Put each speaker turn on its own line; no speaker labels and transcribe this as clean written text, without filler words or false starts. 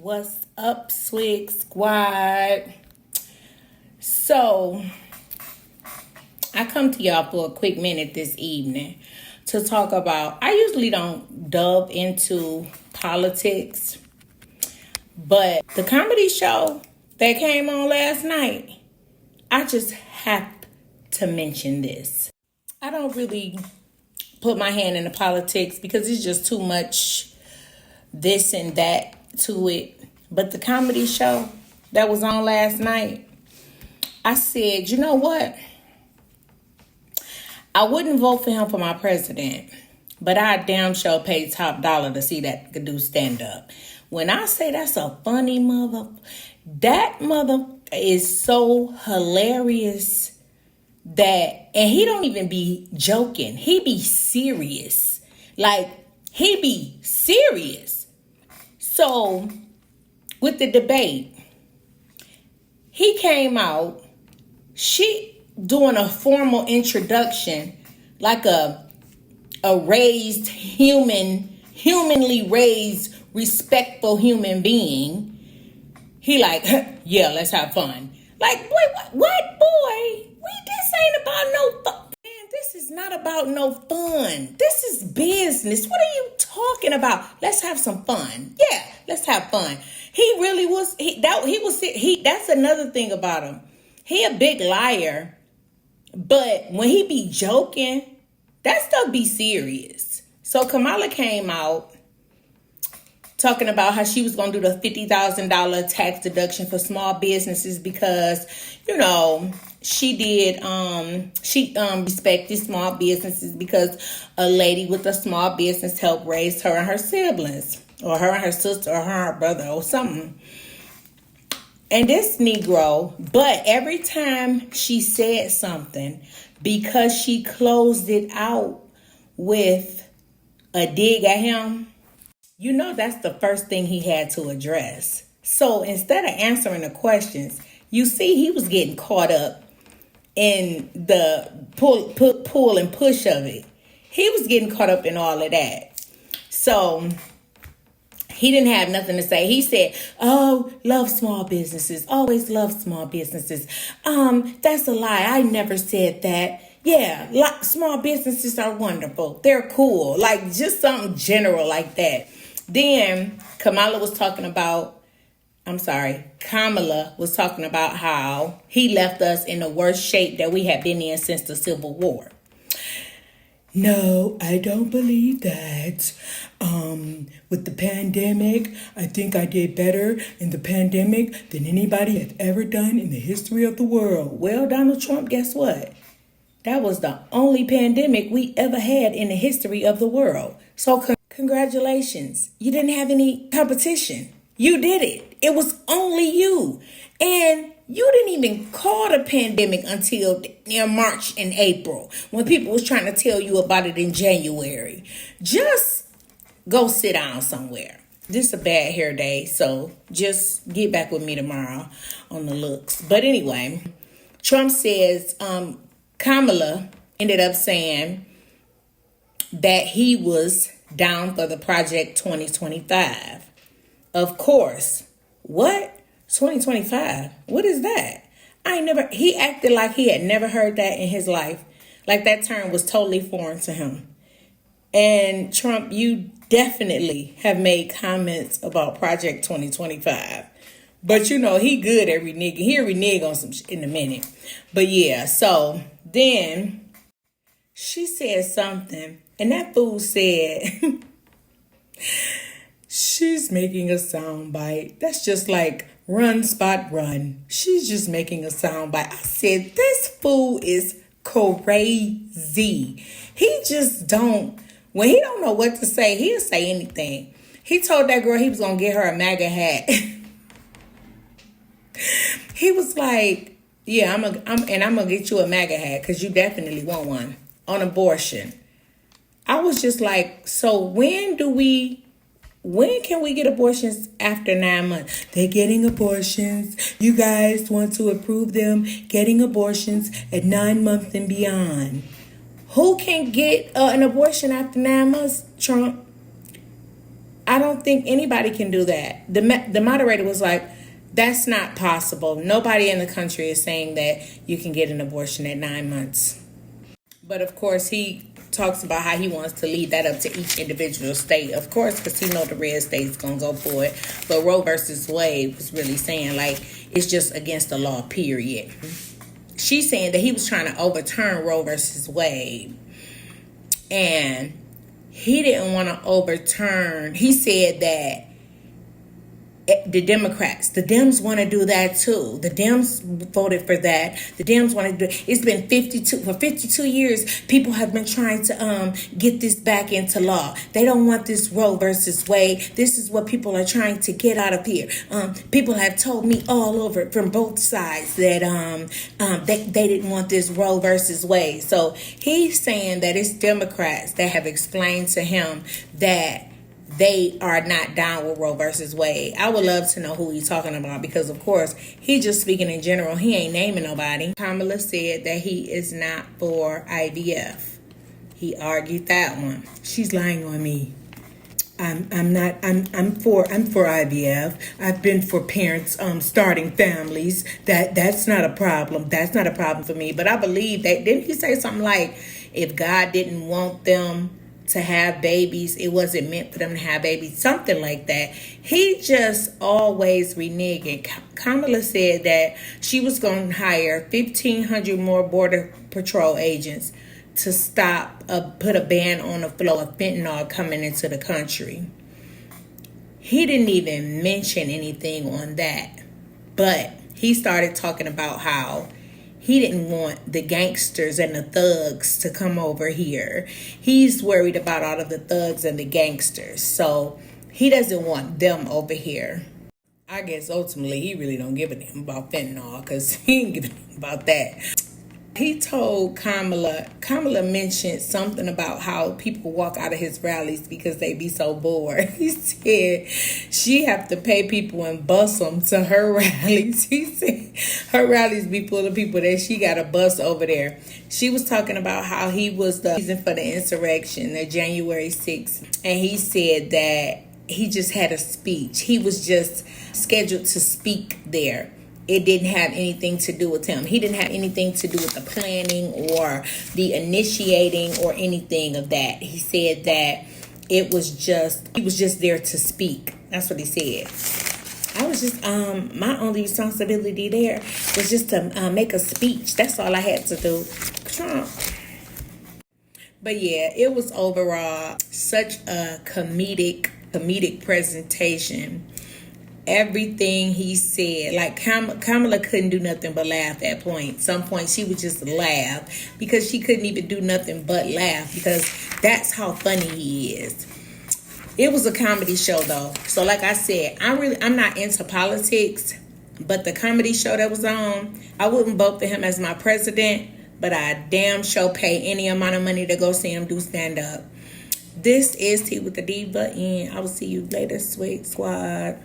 What's up, Swig Squad? So, I come to y'all for a quick minute this evening to talk about, I usually don't delve into politics, but the comedy show that came on last night, I just have to mention this. I don't really put my hand in the politics because it's just too much this and that to it. But the comedy show that was on last night, I said, you know what? I wouldn't vote for him for my president, but I damn sure pay top dollar to see that dude stand up. When I say that's a funny mother, that mother is so hilarious that, and he don't even be joking. He be serious. Like, he be serious. So, with the debate, he came out, she doing a formal introduction, like a raised humanly raised, respectful human being. He like, yeah, let's have fun. Like, boy, what boy? This ain't about no fun. Man, this is not about no fun. This is business. What are you talking about? Let's have some fun. Yeah, let's have fun. He really was. That's another thing about him. He a big liar, but when he be joking, that stuff be serious. So Kamala came out talking about how she was going to do the $50,000 tax deduction for small businesses because, you know, she respected small businesses because a lady with a small business helped raise her and her siblings, or her and her sister, or her and her brother, or something. And this Negro, but every time she said something, because she closed it out with a dig at him, you know that's the first thing he had to address. So instead of answering the questions, you see he was getting caught up in the pull and push of it. He was getting caught up in all of that. So he didn't have nothing to say. He said, oh, love small businesses. Always love small businesses. That's a lie. I never said that. Yeah, small businesses are wonderful. They're cool. Like, just something general like that. Then Kamala was talking about how he left us in the worst shape that we have been in since the Civil War. No, I don't believe that. With the pandemic, I think I did better in the pandemic than anybody has ever done in the history of the world. Well, Donald Trump, guess what? That was the only pandemic we ever had in the history of the world. So congratulations. You didn't have any competition. You did it. It was only you. And you didn't even call the pandemic until near March and April, when people was trying to tell you about it in January. Just go sit down somewhere. This is a bad hair day, so just get back with me tomorrow on the looks. But anyway, Trump says, Kamala ended up saying that he was down for the Project 2025. Of course. What? 2025? What is that? He acted like he had never heard that in his life. Like that term was totally foreign to him. And Trump, you definitely have made comments about Project 2025. But you know, he good at renege. He'll renege on some in a minute. But yeah, so then she said something, and that fool said, she's making a sound bite. That's just like run, spot, run. She's just making a sound bite. I said, this fool is crazy. He just don't, when he don't know what to say, he'll say anything. He told that girl he was going to get her a MAGA hat. He was like, yeah, I'm going to get you a MAGA hat because you definitely want one on abortion. I was just like, so when can we get abortions after 9 months? They're getting abortions. You guys want to approve them getting abortions at 9 months and beyond. Who can get an abortion after 9 months, Trump?
I don't think anybody can do that. The moderator was like, that's not possible. Nobody in the country is saying that you can get an abortion at 9 months. But of course, he talks about how he wants to leave that up to each individual state. Of course, because he know the red state's going to go for it. But Roe versus Wade was really saying, like, it's just against the law, period. She's saying that he was trying to overturn Roe versus Wade. And he didn't want to overturn. He said that the Democrats, the Dems want to do that too. The Dems voted for that. The Dems want to do it. It's been 52 years. People have been trying to get this back into law. They don't want this Roe versus Wade. This is what people are trying to get out of here. People have told me all over from both sides that they didn't want this Roe versus Wade. So he's saying that it's Democrats that have explained to him that they are not down with Roe versus Wade. I would love to know who he's talking about, because of course he's just speaking in general. He ain't naming nobody. Kamala said that he is not for IVF. He argued that one. She's lying on me. I'm for IVF. I've been for parents starting families. That's not a problem. That's not a problem for me. But I believe that, didn't he say something like, if God didn't want them to have babies, it wasn't meant for them to have babies, something like that. He just always reneging. Kamala said that she was going to hire 1,500 more Border Patrol agents to stop, put a ban on the flow of fentanyl coming into the country. He didn't even mention anything on that, but he started talking about how he didn't want the gangsters and the thugs to come over here. He's worried about all of the thugs and the gangsters. So he doesn't want them over here. I guess ultimately he really don't give a damn about fentanyl, because he ain't giving a damn about that. He told Kamala mentioned something about how people walk out of his rallies because they be so bored. He said she have to pay people and bus them to her rallies. He said her rallies be full of people that she got a bus over there. She was talking about how he was the reason for the insurrection, the January 6th. And he said that he just had a speech. He was just scheduled to speak there. It didn't have anything to do with him. He didn't have anything to do with the planning or the initiating or anything of that. He said that he was just there to speak. That's what he said. I was just, my only responsibility there was just to make a speech. That's all I had to do. Trump. But yeah, it was overall such a comedic presentation. Everything he said, like Kamala couldn't do nothing but laugh at some point she would just laugh, because she couldn't even do nothing but laugh, because that's how funny he is. It was a comedy show though. So like I said, I'm not into politics, but the comedy show that was on, I wouldn't vote for him as my president, but I damn sure pay any amount of money to go see him do stand up. This is Tea with the Diva, and I will see you later, Sweet Squad.